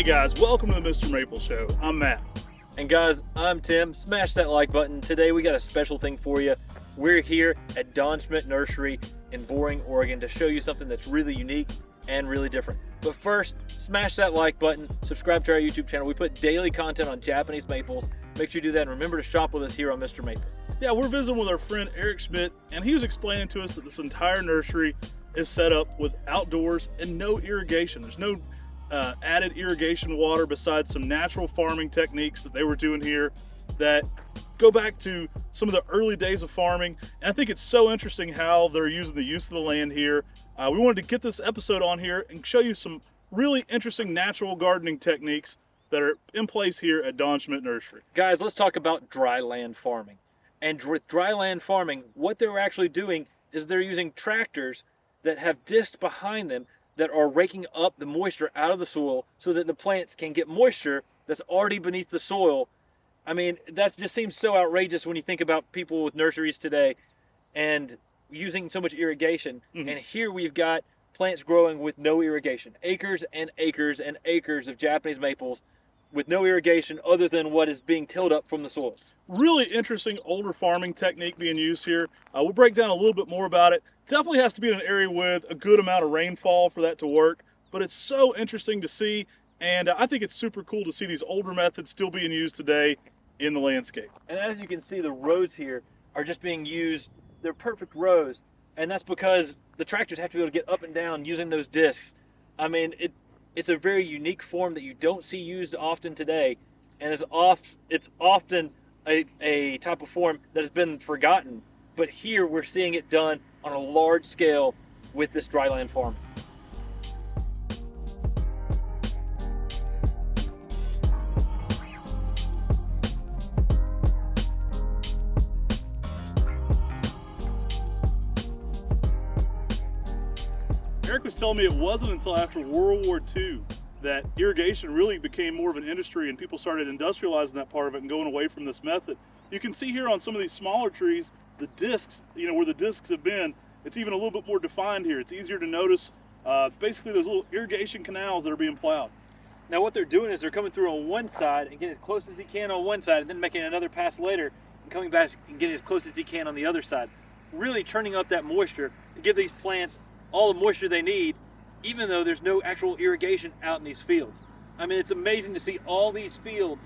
Hey guys, welcome to the Mr. Maple Show. I'm Matt. And guys, I'm Tim. Smash that like button. Today we got a special thing for you. We're here at Don Schmidt Nursery in Boring, Oregon to show you something that's really unique and really different. But first, smash that like button, subscribe to our YouTube channel. We put daily content on Japanese maples. Make sure you do that, and remember to shop with us here on Mr. Maple. Yeah, we're visiting with our friend Eric Schmidt, and he was explaining to us that this entire nursery is set up with outdoors and no irrigation. There's no added irrigation water besides some natural farming techniques that they were doing here that go back to some of the early days of farming. And I think it's so interesting how they're using the use of the land here. We wanted to get this episode on here and show you some really interesting natural gardening techniques that are in place here at Don Schmidt Nursery. Guys, let's talk about dry land farming. And with dry land farming, what they're actually doing is they're using tractors that have discs behind them that are raking up the moisture out of the soil so that the plants can get moisture that's already beneath the soil. I mean, that just seems so outrageous when you think about people with nurseries today and using so much irrigation. Mm-hmm. And here we've got plants growing with no irrigation. Acres and acres and acres of Japanese maples with no irrigation other than what is being tilled up from the soil. Really interesting older farming technique being used here. We'll break down a little bit more about it. Definitely has to be in an area with a good amount of rainfall for that to work, but it's so interesting to see, and I think it's super cool to see these older methods still being used today in the landscape. And as you can see, the rows here are just being used. They're perfect rows, and that's because the tractors have to be able to get up and down using those discs. I mean, it's a very unique form that you don't see used often today, and it's often a type of form that has been forgotten. But here we're seeing it done on a large scale with this dryland farming. Eric was telling me it wasn't until after World War II that irrigation really became more of an industry and people started industrializing that part of it and going away from this method. You can see here on some of these smaller trees, the discs, where the discs have been, it's even a little bit more defined here. It's easier to notice basically those little irrigation canals that are being plowed. Now what they're doing is they're coming through on one side and getting as close as he can on one side and then making another pass later and coming back and getting as close as he can on the other side. Really churning up that moisture to give these plants all the moisture they need, even though there's no actual irrigation out in these fields. I mean, it's amazing to see all these fields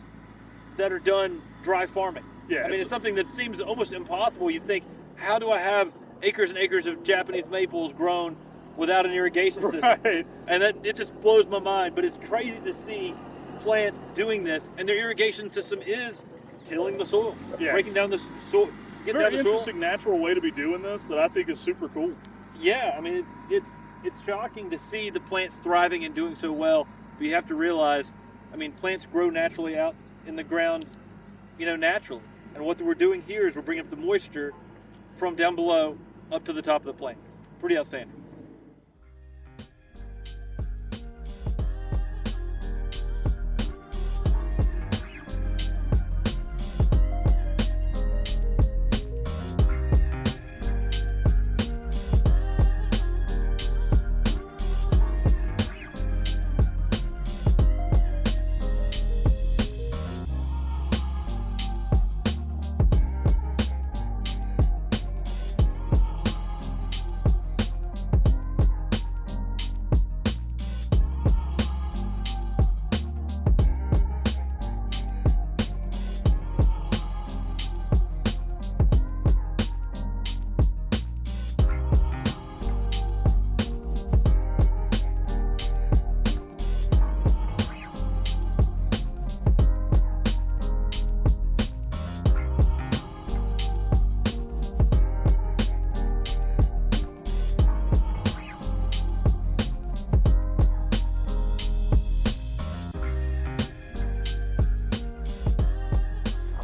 that are done dry farming. Yeah, I mean, it's something that seems almost impossible. You think, how do I have acres and acres of Japanese maples grown without an irrigation system? Right. And it just blows my mind. But it's crazy to see plants doing this, and their irrigation system is tilling the soil, Yes. breaking down the soil, getting down Very the soil. interesting natural way to be doing this that I think is super cool. Yeah, I mean, it's shocking to see the plants thriving and doing so well, but you have to realize, I mean, plants grow naturally out in the ground, naturally. And what we're doing here is we're bringing up the moisture from down below up to the top of the plant. Pretty outstanding.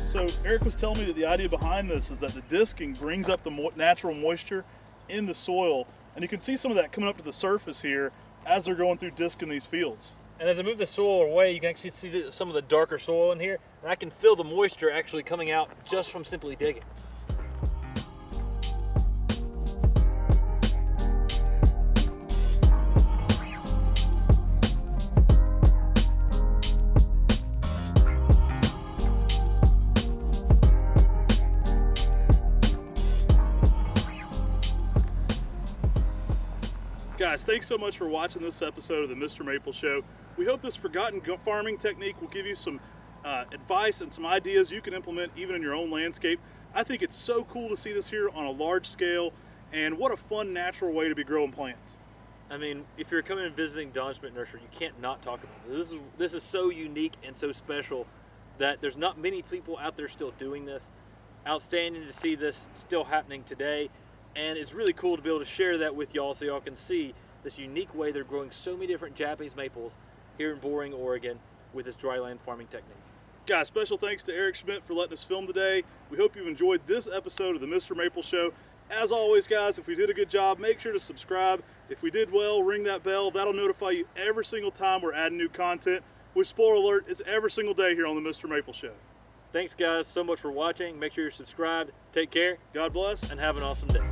So Eric was telling me that the idea behind this is that the disking brings up the natural moisture in the soil, and you can see some of that coming up to the surface here as they're going through disking these fields. And as I move the soil away, you can actually see some of the darker soil in here, and I can feel the moisture actually coming out just from simply digging. Guys, thanks so much for watching this episode of the Mr. Maple Show. We hope this forgotten farming technique will give you some advice and some ideas you can implement even in your own landscape. I think it's so cool to see this here on a large scale, and what a fun, natural way to be growing plants. I mean, if you're coming and visiting Don Schmidt Nursery, you can't not talk about this. This is so unique and so special that there's not many people out there still doing this. Outstanding to see this still happening today, and it's really cool to be able to share that with y'all so y'all can see this unique way they're growing so many different Japanese maples here in Boring, Oregon with this dryland farming technique. Guys, special thanks to Eric Schmidt for letting us film today. We hope you've enjoyed this episode of the Mr. Maple Show. As always, guys, if we did a good job, make sure to subscribe. If we did well, ring that bell. That'll notify you every single time we're adding new content, which, spoiler alert, is every single day here on the Mr. Maple Show. Thanks, guys, so much for watching. Make sure you're subscribed. Take care. God bless. And have an awesome day.